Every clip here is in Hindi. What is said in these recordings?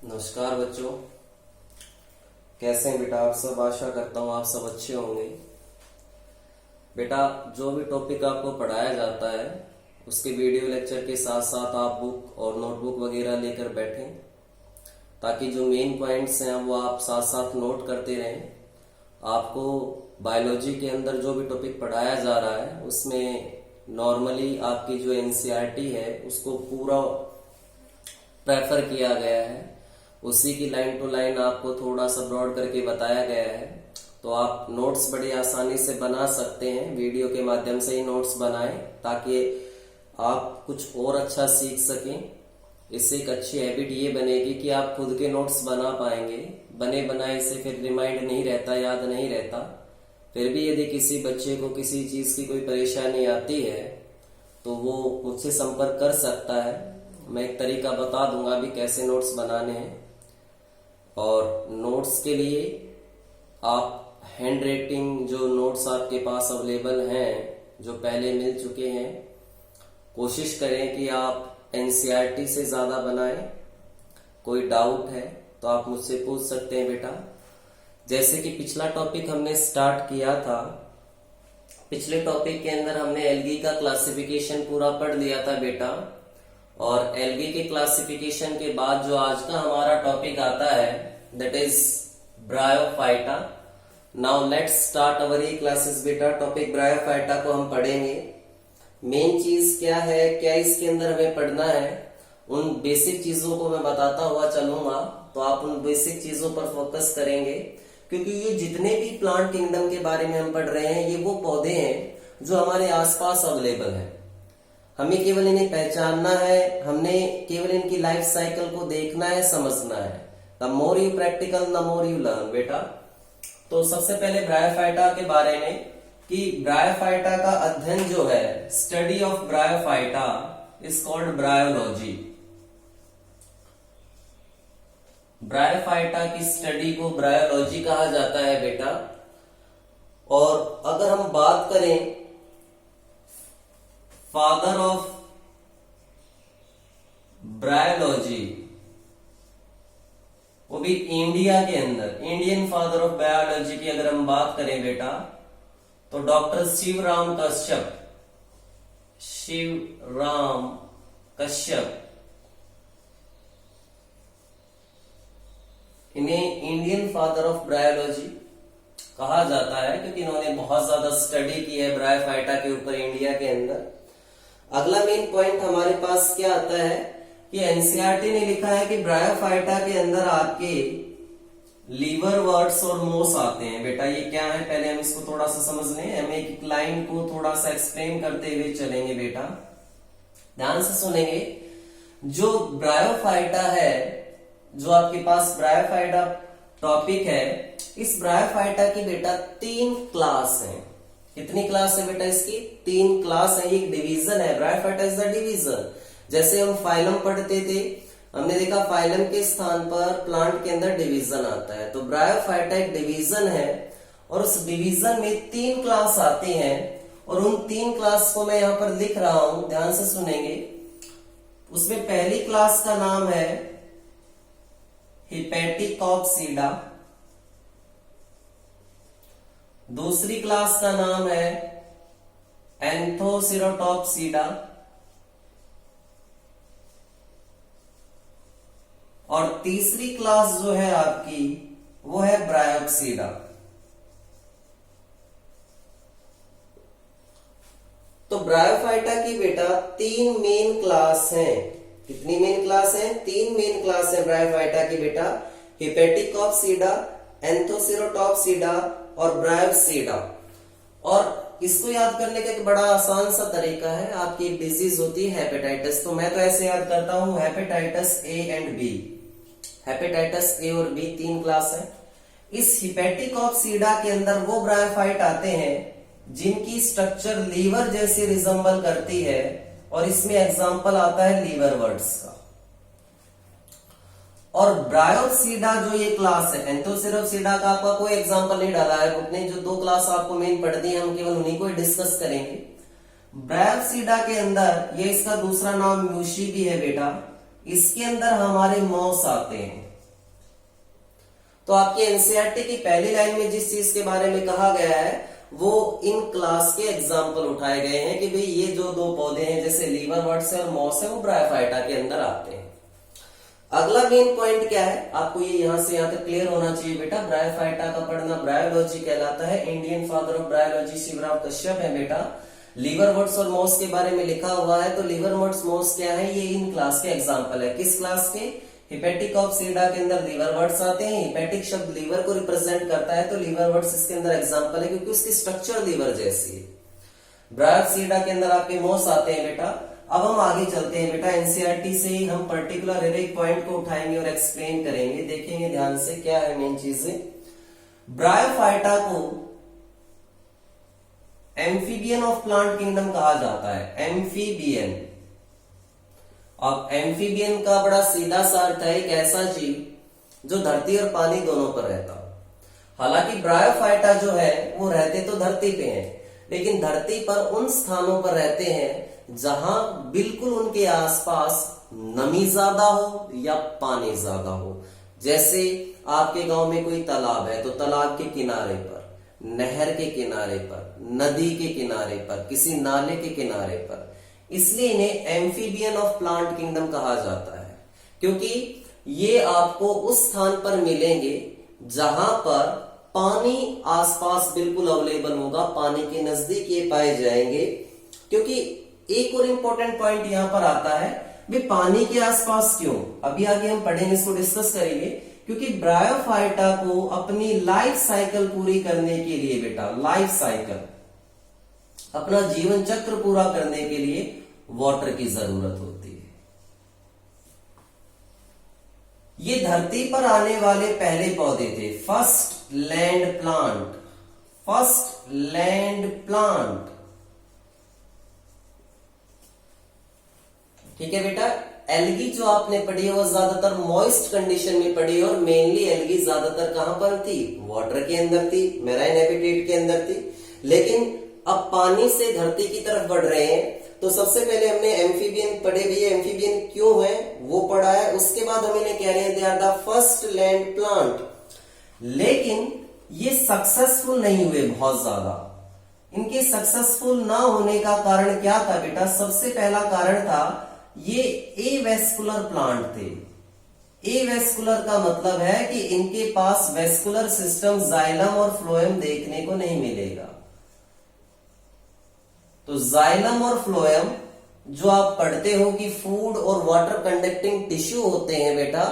नमस्कार बच्चों, कैसे हैं बेटा आप सब। आशा करता हूँ आप सब अच्छे होंगे। बेटा, जो भी टॉपिक आपको पढ़ाया जाता है उसके वीडियो लेक्चर के साथ साथ आप बुक और नोटबुक वगैरह लेकर बैठें, ताकि जो मेन पॉइंट्स हैं वो आप साथ साथ नोट करते रहें। आपको बायोलॉजी के अंदर जो भी टॉपिक पढ़ाया जा रहा है उसमें नॉर्मली आपकी जो एनसीईआरटी है उसको पूरा प्रेफर किया गया है। उसी की लाइन टू लाइन आपको थोड़ा सा ब्रॉड करके बताया गया है, तो आप नोट्स बड़ी आसानी से बना सकते हैं। वीडियो के माध्यम से ही नोट्स बनाएं ताकि आप कुछ और अच्छा सीख सकें। इससे एक अच्छी हैबिट ये बनेगी कि आप खुद के नोट्स बना पाएंगे। बने बनाए से फिर रिमाइंड नहीं रहता, याद नहीं रहता। फिर भी यदि किसी बच्चे को किसी चीज की कोई परेशानी आती है तो वो मुझसे संपर्क कर सकता है। मैं एक तरीका बता दूंगा भी कैसे नोट्स बनाने हैं। और नोट्स के लिए आप हैंड राइटिंग जो नोट्स आपके पास अवेलेबल हैं, जो पहले मिल चुके हैं, कोशिश करें कि आप एनसीईआरटी से ज्यादा बनाएं। कोई डाउट है तो आप मुझसे पूछ सकते हैं बेटा। जैसे कि पिछला टॉपिक हमने स्टार्ट किया था, पिछले टॉपिक के अंदर हमने एल्गी का क्लासिफिकेशन पूरा पढ़ लिया था बेटा। और एल्गी के क्लासिफिकेशन के बाद जो आज का हमारा टॉपिक आता है that is bryophyta. Now let's start our ये क्लासेस बेटा। टॉपिक ब्रायोफाइटा को हम पढ़ेंगे। मेन चीज क्या है, क्या इसके अंदर हमें पढ़ना है, उन बेसिक चीजों को मैं बताता हुआ चलूंगा, तो आप उन बेसिक चीजों पर फोकस करेंगे। क्योंकि ये जितने भी प्लांट किंगडम के बारे में हम पढ़ रहे हैं ये वो पौधे हैं जो हमारे आसपास अवेलेबल हैं। हमें केवल इन्हें पहचानना है, हमने केवल इनकी लाइफ साइकिल को देखना है, समझना है। The more you practical the more you learn बेटा। तो सबसे पहले ब्रायोफाइटा के बारे में कि ब्रायोफाइटा का अध्ययन जो है, study of bryophyta is called bryology. Bryophyta की स्टडी को ब्रायोलॉजी कहा जाता है बेटा। और अगर हम बात करें फादर ऑफ ब्रायोलॉजी, वो भी इंडिया के अंदर, इंडियन फादर ऑफ बायोलॉजी की अगर हम बात करें बेटा तो डॉक्टर शिवराम कश्यप। शिवराम कश्यप, इन्हें इंडियन फादर ऑफ ब्रायोलॉजी कहा जाता है क्योंकि इन्होंने बहुत ज्यादा स्टडी की है ब्रायोफाइटा के ऊपर इंडिया के अंदर। अगला मेन पॉइंट हमारे पास क्या आता है कि एनसीईआरटी ने लिखा है कि ब्रायोफाइटा के अंदर आपके लीवर वर्ड्स और मोस आते हैं बेटा। ये क्या है, पहले हम इसको थोड़ा सा समझ लें। हम एक लाइन को थोड़ा सा एक्सप्लेन करते हुए चलेंगे बेटा, ध्यान से सुनेंगे। जो ब्रायोफाइटा है, जो आपके पास ब्रायोफाइटा टॉपिक है, इस ब्रायोफाइटा की बेटा 3 क्लास है। कितनी क्लास है बेटा इसकी? 3 क्लास है। एक डिवीजन है, ब्रायोफाइटा इज द डिवीजन। जैसे हम फाइलम पढ़ते थे, हमने देखा फाइलम के स्थान पर प्लांट के अंदर डिवीजन आता है, तो ब्रायोफाइटा एक डिवीजन है। और उस डिवीजन में 3 क्लास आते हैं और उन 3 क्लास को मैं यहां पर लिख रहा हूं, ध्यान से सुनेंगे। उसमें पहली क्लास का नाम है हिपेटिकॉप्सीडा, दूसरी क्लास का नाम है एंथोसिरोटॉप्सीडा, और तीसरी क्लास जो है आपकी वो है ब्रायोप्सीडा। तो ब्रायोफाइटा की बेटा 3 मेन क्लास हैं। कितनी मेन क्लास हैं? 3 मेन क्लास है ब्रायोफाइटा की बेटा। हिपेटिकॉप्सीडा, एंथोसिरोटॉप्सीडा और ब्रायोप्सीडा। और इसको याद करने का एक बड़ा आसान सा तरीका है। आपकी एक डिजीज होती है हेपेटाइटिस, तो मैं तो ऐसे याद करता हूं hepatitis A and B. Hepatitis A और बी 3 क्लास है। इस हिपेटिकॉप्सीडा के अंदर वो ब्रायोफाइट आते हैं जिनकी स्ट्रक्चर लीवर जैसे रिजेंबल करती है, और इसमें एग्जांपल आता है लीवर वर्ड्स का। और ब्रायोप्सीडा जो ये क्लास है, एंथोसिरोप्सीडा का आपका कोई एग्जांपल नहीं डाला है बुक ने। जो 2 क्लास आपको मेन पढ़ती है हम केवल उन्हीं को डिस्कस करेंगे। ब्रायोप्सीडा के अंदर ये इसका दूसरा नाम म्यूशी भी है बेटा। इसके अंदर हमारे मॉस आते हैं। तो आपकी एनसीईआरटी की पहली लाइन में जिस चीज के बारे में कहा गया है वो इन क्लास के एग्जाम्पल उठाए गए हैं कि भाई ये जो दो पौधे हैं जैसे लीवरवर्ट्स और मॉस है वो ब्रायोफाइटा के अंदर आते हैं। अगला मेन पॉइंट क्या है, आपको ये यहां से यहां तक क्लियर होना चाहिए बेटा। ब्रायोफाइटा का पढ़ना ब्रायोलॉजी कहलाता है। Indian father of bryology Shivram Kashyap है बेटा। लीवरवर्ट्स और मॉस के बारे में लिखा हुआ है, तो लीवरवर्ट्स मॉस क्या है, ये इन क्लास के एग्जाम्पल है। किस क्लास के? हिपेटिक ऑफ सीडा के अंदर लीवरवर्ट्स आते हैं। हिपेटिक शब्द लीवर को रिप्रेजेंट करता है, तो लीवरवर्ट्स इसके अंदर एग्जाम्पल है क्योंकि उसकी स्ट्रक्चर लीवर जैसी है। ब्रायोसीडा के अंदर आपके मॉस आते हैं बेटा। अब हम आगे चलते हैं बेटा, एनसीईआरटी से ही हम पर्टिकुलर एक पॉइंट को उठाएंगे और एक्सप्लेन करेंगे। देखेंगे ध्यान से क्या है मेन चीजें। ब्रायोफाइटा को एम्फीबियन ऑफ प्लांट किंगडम कहा जाता है। एम्फीबियन। अब एम्फीबियन का बड़ा सीधा सा अर्थ है एक ऐसा जीव जो धरती और पानी दोनों पर रहता हो। हालांकि ब्रायोफाइटा जो है वो रहते तो धरती पे हैं, लेकिन धरती पर उन स्थानों पर रहते हैं जहां बिल्कुल उनके आसपास नमी ज्यादा हो या पानी ज्यादा हो। जैसे आपके गांव में कोई तालाब है तो तालाब के किनारे पर, नहर के किनारे पर, नदी के किनारे पर, किसी नाले के किनारे पर। इसलिए इन्हें एम्फीबियन ऑफ प्लांट किंगडम कहा जाता है, क्योंकि ये आपको उस स्थान पर मिलेंगे जहां पर पानी आसपास बिल्कुल अवेलेबल होगा, पानी के नजदीक ये पाए जाएंगे। क्योंकि एक और इंपॉर्टेंट पॉइंट यहां पर आता है, भी पानी के आसपास क्यों, अभी आगे हम पढ़ेंगे, इसको डिस्कस करेंगे। क्योंकि ब्रायोफाइटा को अपनी लाइफ साइकिल पूरी करने के लिए बेटा, लाइफ साइकिल, अपना जीवन चक्र पूरा करने के लिए वाटर की जरूरत होती है। ये धरती पर आने वाले पहले पौधे थे, first land plant. First land plant, ठीक है बेटा। एल्गी जो आपने पढ़ी है वो ज्यादातर मॉइस्ट कंडीशन में पढ़ी है, और मेनली एल्गी ज्यादातर कहां पर थी, वाटर के अंदर थी, मेराइन हैबिटेट के अंदर थी। लेकिन अब पानी से धरती की तरफ बढ़ रहे हैं, तो सबसे पहले हमने एम्फीबियन पढ़े भी है, एम्फीबियन क्यों है वो पढ़ा है। उसके बाद हम इन्हें कह रहे हैं they are the first land plant. लेकिन ये सक्सेसफुल नहीं हुए बहुत ज्यादा। इनके सक्सेसफुल ना होने का कारण क्या था बेटा? सबसे पहला कारण था ये एवेस्कुलर प्लांट थे। एवेस्कुलर का मतलब है कि इनके पास वेस्कुलर सिस्टम जाइलम और फ्लोएम देखने को नहीं मिलेगा। तो जाइलम और फ्लोएम जो आप पढ़ते हो कि फूड और वाटर कंडक्टिंग टिश्यू होते हैं बेटा,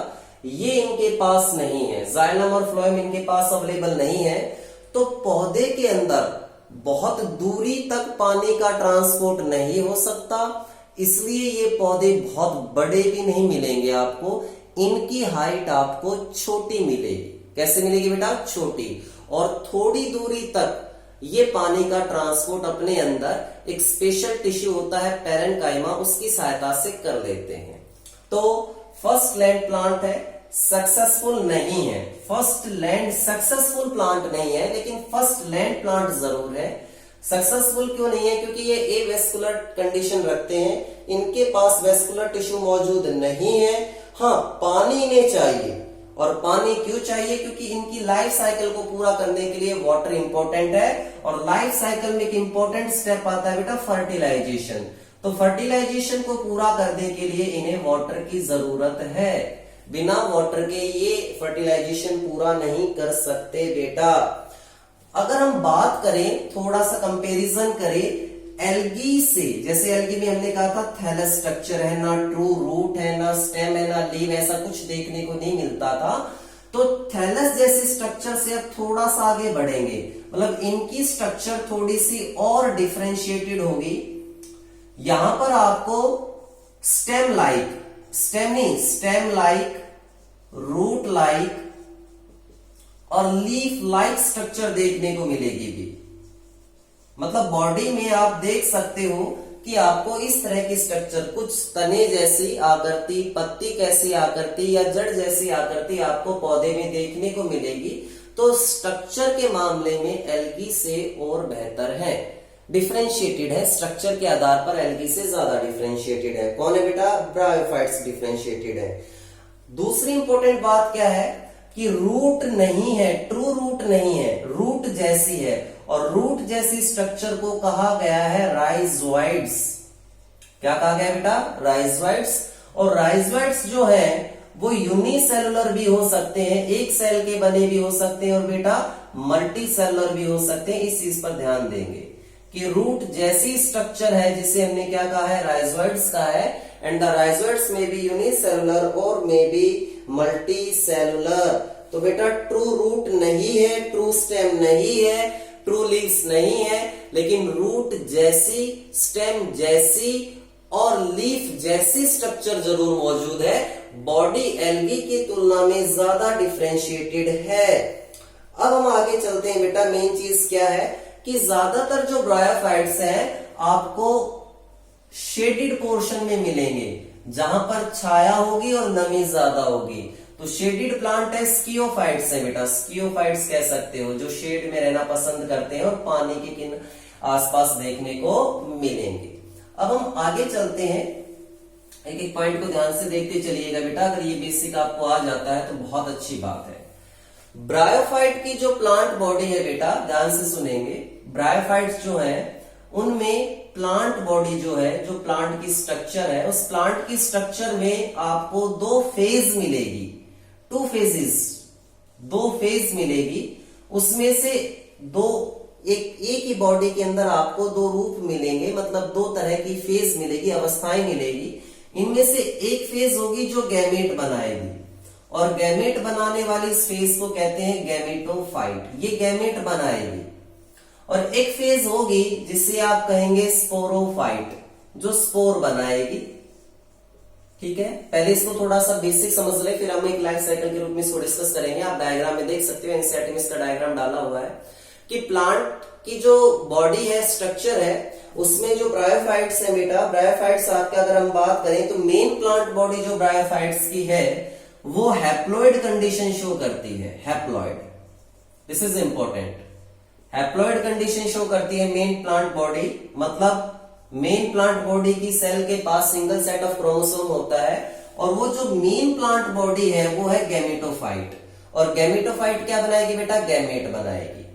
ये इनके पास नहीं है। जाइलम और फ्लोएम इनके पास अवेलेबल नहीं है, तो पौधे के अंदर बहुत दूरी तक पानी का ट्रांसपोर्ट नहीं हो सकता। इसलिए ये पौधे बहुत बड़े भी नहीं मिलेंगे आपको, इनकी हाइट आपको छोटी मिलेगी। कैसे मिलेगी बेटा? छोटी। और थोड़ी दूरी तक ये पानी का ट्रांसपोर्ट अपने अंदर एक स्पेशल टिश्यू होता है पैरेन्काइमा, उसकी सहायता से कर लेते हैं। तो फर्स्ट लैंड प्लांट है, सक्सेसफुल नहीं है। फर्स्ट लैंड सक्सेसफुल प्लांट नहीं है, लेकिन फर्स्ट लैंड प्लांट जरूर है। सक्सेसफुल क्यों नहीं है? क्योंकि ये एवेस्कुलर कंडीशन रखते हैं, इनके पास वेस्कुलर टिश्यू मौजूद नहीं है। हाँ, पानी इन्हें चाहिए। और पानी क्यों चाहिए? क्योंकि इनकी लाइफ साइकिल को पूरा करने के लिए वाटर इंपॉर्टेंट है। और लाइफ साइकिल में एक इंपॉर्टेंट स्टेप आता है बेटा फर्टिलाइजेशन। तो फर्टिलाइजेशन को पूरा करने के लिए इन्हें वाटर की जरूरत है। बिना वाटर के ये फर्टिलाइजेशन पूरा नहीं कर सकते बेटा। अगर हम बात करें, थोड़ा सा कंपैरिजन करें एल्गी से, जैसे एल्गी में हमने कहा था थैलस स्ट्रक्चर है, ना ट्रू रूट है, ना स्टेम है, ना लीव, ऐसा कुछ देखने को नहीं मिलता था। तो थैलस जैसे स्ट्रक्चर से अब थोड़ा सा आगे बढ़ेंगे, मतलब इनकी स्ट्रक्चर थोड़ी सी और डिफरेंशिएटेड होगी। यहां पर आपको स्टेम लाइक, स्टेम नहीं, स्टेम लाइक, रूट लाइक और लीफ लाइक स्ट्रक्चर देखने को मिलेगी भी। मतलब बॉडी में आप देख सकते हो कि आपको इस तरह की स्ट्रक्चर, कुछ तने जैसी आकृति, पत्ती कैसी आकृति या जड़ जैसी आकृति आपको पौधे में देखने को मिलेगी। तो स्ट्रक्चर के मामले में एल्गी से और बेहतर है, डिफरेंशिएटेड है। स्ट्रक्चर के आधार पर एल्गी से ज्यादा डिफरेंशिएटेड है। कौन है बेटा? ब्रायोफाइट्स डिफरेंशिएटेड है। दूसरी इंपॉर्टेंट बात क्या है? कि रूट नहीं है, ट्रू रूट नहीं है, रूट जैसी है, और रूट जैसी स्ट्रक्चर को कहा गया है राइजोइड्स। क्या कहा गया बेटा? राइजोइड्स। और राइजोइड्स जो है वो यूनिसेलुलर भी हो सकते हैं, एक सेल के बने भी हो सकते हैं, और बेटा मल्टी सेलुलर भी हो सकते हैं। इस चीज पर ध्यान देंगे कि रूट जैसी स्ट्रक्चर है जिसे हमने क्या कहा है? राइजोइड्स कहा है। एंड द राइजोइड्स में बी यूनिसेलुलर और मे बी मल्टी सेलुलर। तो बेटा ट्रू रूट नहीं है, ट्रू स्टेम नहीं है, ट्रू लीव्स नहीं है, लेकिन रूट जैसी, स्टेम जैसी और लीफ जैसी स्ट्रक्चर जरूर मौजूद है। बॉडी एल्गी की तुलना में ज्यादा डिफरेंशिएटेड है। अब हम आगे चलते हैं बेटा। मेन चीज क्या है कि ज्यादातर जो ब्रायोफाइट्स हैं आपको शेडेड पोर्शन में मिलेंगे, जहां पर छाया होगी और नमी ज्यादा होगी। तो शेडेड प्लांट है, स्कियोफाइट्स है बेटा, स्कियोफाइट्स कह सकते हो, जो शेड में रहना पसंद करते हैं और पानी के आसपास देखने को मिलेंगे। अब हम आगे चलते हैं, एक एक पॉइंट को ध्यान से देखते चलिएगा बेटा। अगर ये बेसिक आपको आ जाता है तो बहुत अच्छी बात है। ब्रायोफाइट की जो प्लांट बॉडी है बेटा, ध्यान से सुनेंगे। ब्रायोफाइट्स जो है उनमें प्लांट बॉडी जो है, जो प्लांट की स्ट्रक्चर है, उस प्लांट की स्ट्रक्चर में आपको दो फेज मिलेगी, टू फेजेस, दो फेज मिलेगी। उसमें से दो, एक ही बॉडी के अंदर आपको दो रूप मिलेंगे, मतलब दो तरह की फेज मिलेगी, अवस्थाएं मिलेगी। इनमें से एक फेज होगी जो गैमेट बनाएगी, और गैमेट बनाने वाली इस फेज को कहते हैं गैमेटोफाइट। ये गैमेट बनाएगी। और एक फेज होगी जिसे आप कहेंगे स्पोरोफाइट, जो स्पोर बनाएगी। ठीक है, पहले इसको थोड़ा सा बेसिक समझ ले, फिर हम एक लाइफ साइकिल के रूप में इसको डिस्कस करेंगे। आप डायग्राम में देख सकते हो, एनसीईआरटी में इसका डायग्राम डाला हुआ है कि प्लांट की जो बॉडी है, स्ट्रक्चर है, उसमें जो ब्रायोफाइट्स है बेटा, ब्रायोफाइट्स आपका अगर हम बात करें तो मेन प्लांट बॉडी जो ब्रायोफाइट्स की है वो हैप्लॉइड कंडीशन शो करती है। Haploid, this is important. Haploid condition show करती है मेन प्लांट बॉडी, मतलब मेन प्लांट बॉडी की सेल के पास सिंगल सेट ऑफ क्रोमोसोम होता है, और वो जो मेन प्लांट बॉडी है वो है गैमेटोफाइट। और गैमेटोफाइट क्या बनाएगी बेटा? गैमेट बनाएगी।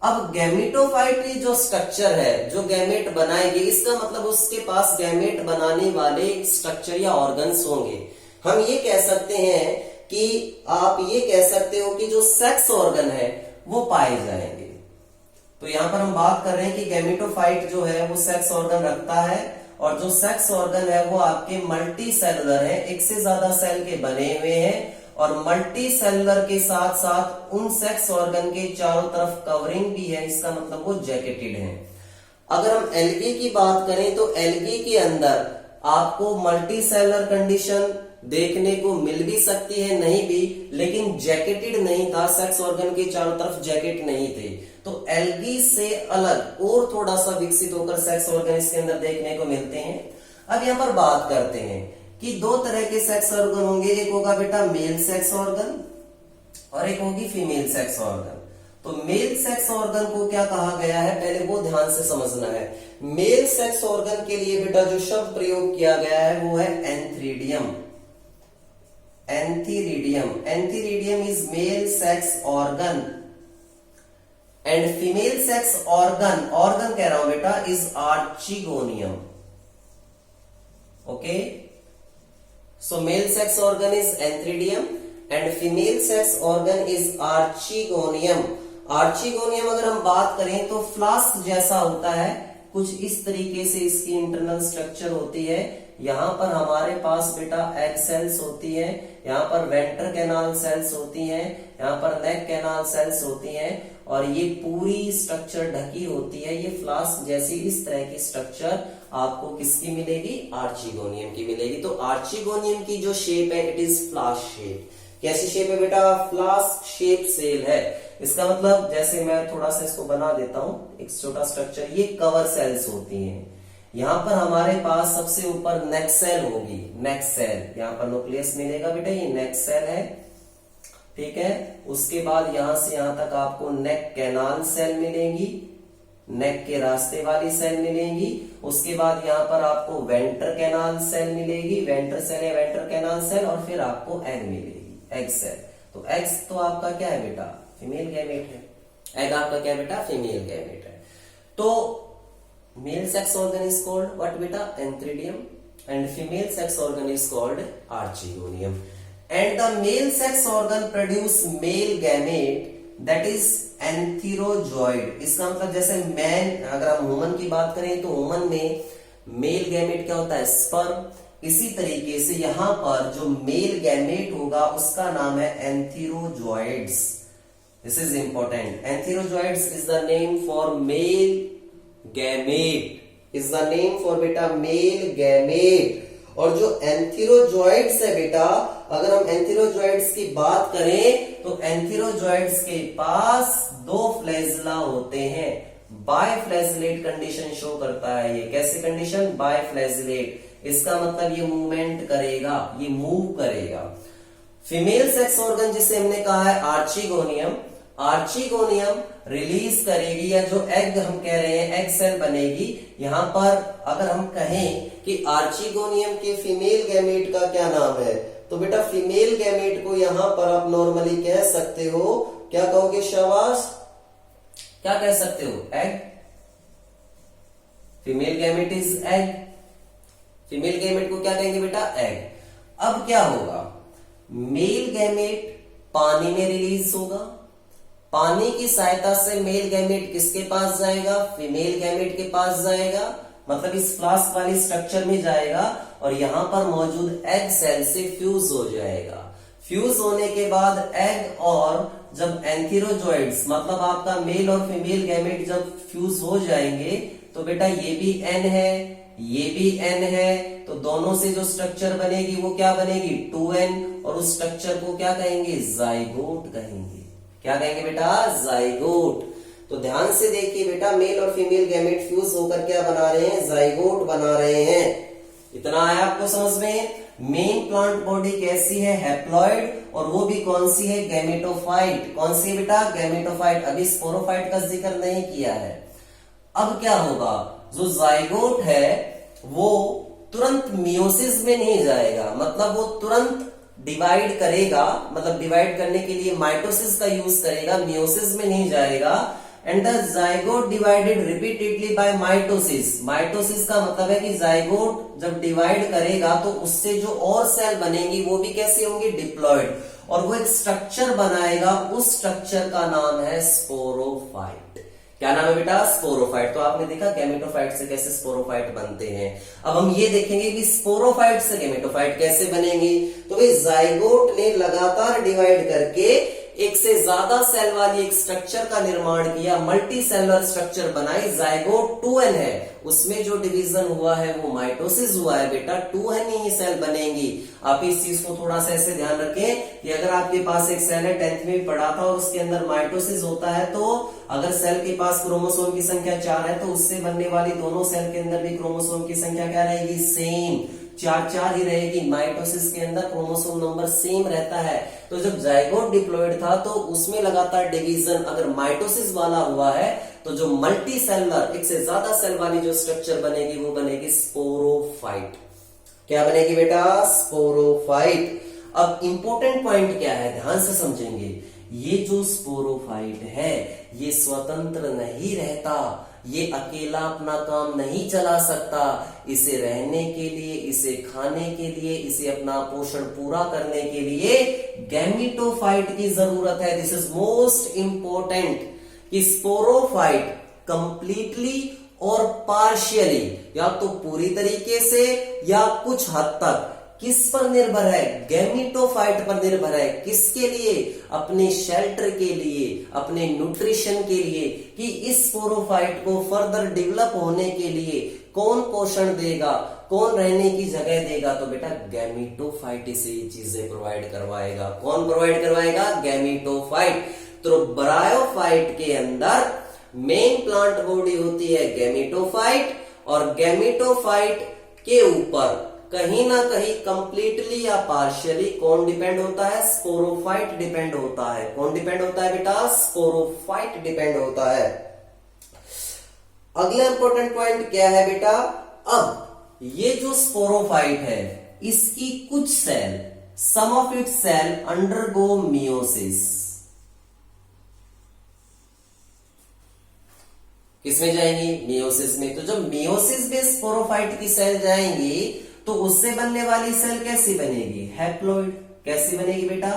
अब गैमेटोफाइट की जो स्ट्रक्चर है, जो गैमेट बनाएगी, इसका मतलब उसके पास गैमेट बनाने वाले स्ट्रक्चर या ऑर्गन्स होंगे। हम ये कह सकते हैं कि आप ये कह सकते हो कि जो सेक्स ऑर्गन है वो पाए जाएंगे। तो यहां पर हम बात कर रहे हैं कि गैमेटोफाइट जो है वो सेक्स ऑर्गन रखता है, और जो सेक्स ऑर्गन है वो आपके मल्टी सेलुलर है, एक से ज्यादा सेल के बने हुए हैं, और मल्टी सेलुलर के साथ साथ उन सेक्स ऑर्गन के चारों तरफ कवरिंग भी है। इसका मतलब वो जैकेटेड है। अगर हम एल्गी की बात करें तो एल्गी के अंदर आपको मल्टी सेलुलर कंडीशन देखने को मिल भी सकती है, नहीं भी, लेकिन जैकेटेड नहीं था, सेक्स ऑर्गन के चारों तरफ जैकेट नहीं थे। तो एल्गी से अलग और थोड़ा सा विकसित होकर सेक्स ऑर्गन इसके अंदर देखने को मिलते हैं। अब यहां पर बात करते हैं कि दो तरह के सेक्स ऑर्गन होंगे, एक होगा बेटा मेल सेक्स ऑर्गन और एक होगी फीमेल सेक्स ऑर्गन। तो मेल सेक्स ऑर्गन को क्या कहा गया है, पहले वो ध्यान से समझना है। मेल सेक्स ऑर्गन के लिए बेटा जो शब्द प्रयोग किया गया है वो है antheridium. Antheridium, antheridium is male sex organ and female sex organ, organ कह रहा हूं बेटा, is archegonium. Okay, so male sex organ is antheridium and female sex organ is archegonium. Archegonium अगर हम बात करें तो फ्लास्क जैसा होता है, कुछ इस तरीके से इसकी इंटरनल स्ट्रक्चर होती है। यहां पर हमारे पास बेटा एग सेल्स होती है, यहाँ पर वेंटर कैनाल सेल्स होती हैं, यहाँ पर नेक कैनाल सेल्स होती हैं, और ये पूरी स्ट्रक्चर ढकी होती है। ये फ्लास्क जैसी इस तरह की स्ट्रक्चर आपको किसकी मिलेगी? आर्चिगोनियम की मिलेगी। तो आर्चिगोनियम की जो शेप है इट इज फ्लास्क शेप। कैसी शेप है बेटा? फ्लास्क शेप सेल है। इसका मतलब, जैसे मैं थोड़ा सा इसको बना देता हूं, एक छोटा स्ट्रक्चर, ये कवर सेल्स होती हैं। यहां पर हमारे पास सबसे ऊपर नेक सेल होगी, नेक सेल, यहां पर न्यूक्लियस मिलेगा बेटा, ये नेक सेल है। ठीक है, उसके बाद यहां से यहां तक आपको नेक कैनाल सेल मिलेंगी, नेक के रास्ते वाली सेल मिलेंगी। उसके बाद यहां पर आपको वेंटर कैनाल सेल मिलेगी, वेंटर सेल या वेंटर कैनाल सेल, और फिर आपको एग मिलेगी, एग सेल। तो एग्स तो आपका क्या है बेटा, फीमेल गैमेट है। एग आपका क्या है बेटा, फीमेल गैमेट है। तो male sex organ is called what बेटा, antheridium, and female sex organ is called archegonium. And the male sex organ produce male gamete that is antherozoid. इसका मतलब जैसे मैन, अगर हम वुमन की बात करें तो वुमन में मेल गैमेट क्या होता है, स्पर्म। इसी तरीके से यहां पर जो मेल गैमेट होगा उसका नाम है antherozoids. This is important. Antherozoids is the name for male gamete, is the name for बेटा मेल गैमेट। और जो एंथीरोजॉइड्स है बेटा, अगर हम एंथीरोजॉइड्स की बात करें तो एंथीरोजॉइड्स के पास दो फ्लैजिला होते हैं। बायफ्लैजिलेट कंडीशन शो करता है ये। कैसे कंडीशन, बायफ्लैजिलेट। इसका मतलब ये मूवमेंट करेगा, ये मूव करेगा। फीमेल सेक्स ऑर्गन जिसे हमने कहा है आर्चिगोनियम, आर्चिगोनियम रिलीज करेगी, या जो एग हम कह रहे हैं एग सेल बनेगी। यहां पर अगर हम कहें कि आर्चिगोनियम के फीमेल गैमेट का क्या नाम है, तो बेटा फीमेल गैमेट को यहां पर आप नॉर्मली कह सकते हो, क्या कहोगे शाबाश, क्या कह सकते हो, egg. Female gamete is egg. Female gamete को क्या कहेंगे बेटा, एग। अब क्या होगा, मेल गैमेट पानी में रिलीज होगा। पानी की सहायता से मेल गैमेट किसके पास जाएगा, फीमेल गैमेट के पास जाएगा, मतलब इस फ्लास्क वाली स्ट्रक्चर में जाएगा और यहां पर मौजूद एग सेल से फ्यूज हो जाएगा। फ्यूज होने के बाद एग और जब एंथीरोजॉइड्स मतलब आपका मेल और फीमेल गैमेट जब फ्यूज हो जाएंगे तो बेटा ये भी एन है, ये भी एन है, तो दोनों से जो स्ट्रक्चर बनेगी वो क्या बनेगी, 2n, और उस स्ट्रक्चर को क्या कहेंगे, जाइगोट कहेंगे। क्या कहेंगे बेटा, जाइगोट। तो ध्यान से देखिए बेटा, मेल और फीमेल गैमेट फ्यूज होकर क्या बना रहे हैं, जाइगोट बना रहे हैं। इतना आया आपको समझ में। मेन प्लांट बॉडी कैसी है, हैप्लॉइड, और वो भी कौन सी है, गैमेटोफाइट। कौन सी है बेटा, गैमेटोफाइट। अभी स्पोरोफाइट का जिक्र नहीं किया है। अब क्या होगा, जो जाइगोट है वो तुरंत मियोसिस में नहीं जाएगा, मतलब वो तुरंत डिवाइड करेगा, मतलब डिवाइड करने के लिए माइटोसिस का यूज करेगा, मियोसिस में नहीं जाएगा। And the zygote divided repeatedly by mitosis. Mitosis का मतलब है कि जाइगोट जब डिवाइड करेगा तो उससे जो और सेल बनेंगी वो भी कैसे होंगी, डिप्लॉइड, और वो एक स्ट्रक्चर बनाएगा। उस स्ट्रक्चर का नाम है स्पोरोफाइट। क्या नाम है बेटा, स्पोरोफाइट। तो आपने देखा गैमेटोफाइट से कैसे स्पोरोफाइट बनते हैं। अब हम ये देखेंगे कि स्पोरोफाइट से गैमेटोफाइट कैसे बनेंगे। तो भाई जाइगोट ने लगातार डिवाइड करके एक से ज्यादा सेल वाली एक स्ट्रक्चर का निर्माण किया, मल्टी सेलुलर स्ट्रक्चर बनाई। जाइगोट 2n है, उसमें जो डिवीजन हुआ है वो माइटोसिस हुआ है बेटा, 2n ही सेल बनेंगी। आप इस चीज को थोड़ा सा ऐसे ध्यान रखें कि अगर आपके पास एक सेल है, 10th में पढ़ा था, और उसके अंदर माइटोसिस होता है, तो अगर सेल के पास क्रोमोसोम की संख्या 4 है तो उससे बनने वाली दोनों सेल के अंदर भी क्रोमोसोम की संख्या क्या रहेगी, सेम, 4 ही रहेगी। माइटोसिस के अंदर क्रोमोसोम नंबर सेम रहता है। तो जब जाइगोट डिप्लॉइड था तो उसमें लगातार डिवीजन अगर माइटोसिस वाला हुआ है तो जो मल्टी सेलुलर एक से ज्यादा सेल वाली जो स्ट्रक्चर बनेगी वो बनेगी स्पोरोफाइट। क्या बनेगी बेटा, स्पोरोफाइट। अब इंपॉर्टेंट पॉइंट क्या है, ध्यान से समझेंगे। ये जो स्पोरोफाइट है ये स्वतंत्र नहीं रहता, ये अकेला अपना काम नहीं चला सकता। इसे रहने के लिए, इसे खाने के लिए, इसे अपना पोषण पूरा करने के लिए गैमेटोफाइट की जरूरत है। दिस इज मोस्ट इंपॉर्टेंट कि स्पोरोफाइट कंप्लीटली और पार्शियली, या तो पूरी तरीके से या कुछ हद तक किस पर निर्भर है, गैमेटोफाइट पर निर्भर है। किसके लिए, अपने शेल्टर के लिए, अपने न्यूट्रिशन के लिए, कि इस स्पोरोफाइट को फर्दर डेवलप होने के लिए कौन पोषण देगा, कौन रहने की जगह देगा, तो बेटा गैमेटोफाइट इसे ये चीजें प्रोवाइड करवाएगा। कौन प्रोवाइड करवाएगा, गैमेटोफाइट। तो ब्रायोफाइट के अंदर मेन प्लांट बॉडी होती है गैमेटोफाइट, और गैमेटोफाइट के ऊपर कहीं ना कहीं कंप्लीटली या पार्शियली कौन डिपेंड होता है, स्पोरोफाइट डिपेंड होता है। कौन डिपेंड होता है बेटा, स्पोरोफाइट डिपेंड होता है। अगला इंपॉर्टेंट पॉइंट क्या है बेटा, अब ये जो स्पोरोफाइट है इसकी कुछ cell some of its cell undergo meiosis. किसमें जाएंगी? मियोसिस में। तो जब मियोसिस में स्पोरोफाइट की सेल जाएंगी तो उससे बनने वाली सेल कैसी बनेगी? हैप्लॉइड। कैसी बनेगी बेटा?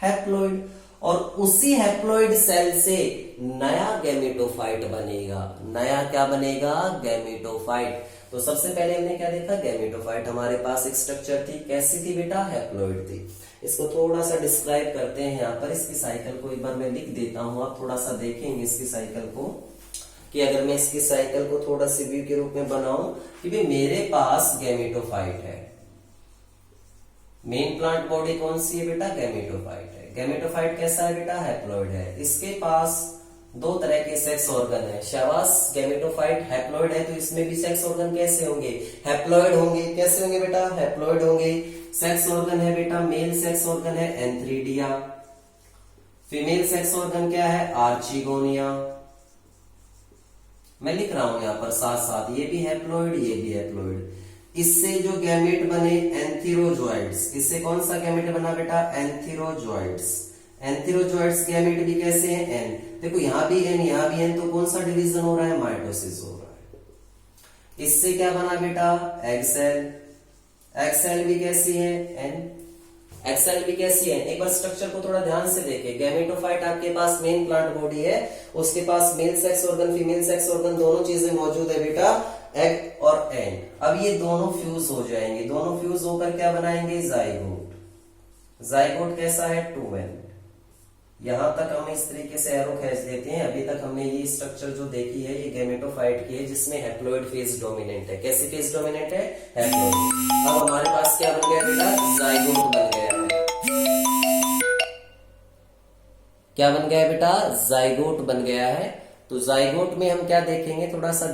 हैप्लॉइड। और उसी हैप्लॉइड सेल से नया गैमेटोफाइट बनेगा। नया क्या बनेगा? गैमेटोफाइट। तो सबसे पहले हमने क्या देखा? गैमेटोफाइट हमारे पास एक स्ट्रक्चर थी। कैसी थी बेटा? हैप्लॉइड थी। इसको थोड़ा सा डिस्क्राइब करते हैं यहाँ पर। इसकी साइकिल को एक बार मैं लिख देता हूं, आप थोड़ा सा देखेंगे इसकी साइकिल को, कि अगर मैं इसकी साइकिल को थोड़ा सी व्यू के रूप में बनाऊं कि भाई मेरे पास गैमेटोफाइट है। मेन प्लांट बॉडी कौन सी है बेटा? गैमेटोफाइट है। गैमेटोफाइट कैसा है बेटा? हैप्लॉइड है। इसके पास दो तरह के सेक्स ऑर्गन है। शाबाश, गैमेटोफाइट हैप्लॉइड है तो इसमें भी सेक्स ऑर्गन कैसे होंगे? हैप्लॉइड होंगे। कैसे होंगे बेटा? हैप्लॉइड होंगे। सेक्स ऑर्गन है बेटा, मेल सेक्स ऑर्गन है एंथ्रीडिया। फीमेल सेक्स ऑर्गन क्या है? आर्चिगोनिया। मैं लिख रहा हूं यहां पर साथ साथ, ये भी हैप्लॉइड, ये भी हैप्लॉइड। इससे जो गैमेट बने एंथीरोजॉइड्स। इससे कौन सा गैमेट बना बेटा? एंथीरोजॉइड्स। एंथीरोजॉइड्स गैमेट भी कैसे हैं? एन। देखो यहां भी एन, यहां भी एन, तो कौन सा डिवीजन हो रहा है? माइटोसिस हो रहा है। इससे क्या बना बेटा? Egg cell. एग सेल भी कैसी है? एन। एग सेल भी कैसी है? एक बार स्ट्रक्चर को थोड़ा ध्यान से देखें। गैमेटोफाइट आपके पास मेन प्लांट बॉडी है, उसके पास male sex organ, female sex organ दोनों चीजें मौजूद है बेटा, एग और एन। अब ये दोनों फ्यूज हो जाएंगे। दोनों फ्यूज होकर क्या बनाएंगे? जाइगोट। जाइगोट कैसा है? 2n। यहां तक हम इस तरीके से एरो खींच देते हैं। अभी तक हमने ये स्ट्रक्चर जो देखी है ये गैमेटोफाइट की है, जिसमें हैप्लॉइड फेज डोमिनेंट है। कैसी फेज डोमिनेंट है? हैप्लॉइड। अब हमारे पास क्या बन गया बेटा? जाइगोट बन गया है। क्या बन गया है बेटा? जाइगोट बन गया है। तो जाइगोट में हम क्या देखेंगे? थोड़ा सा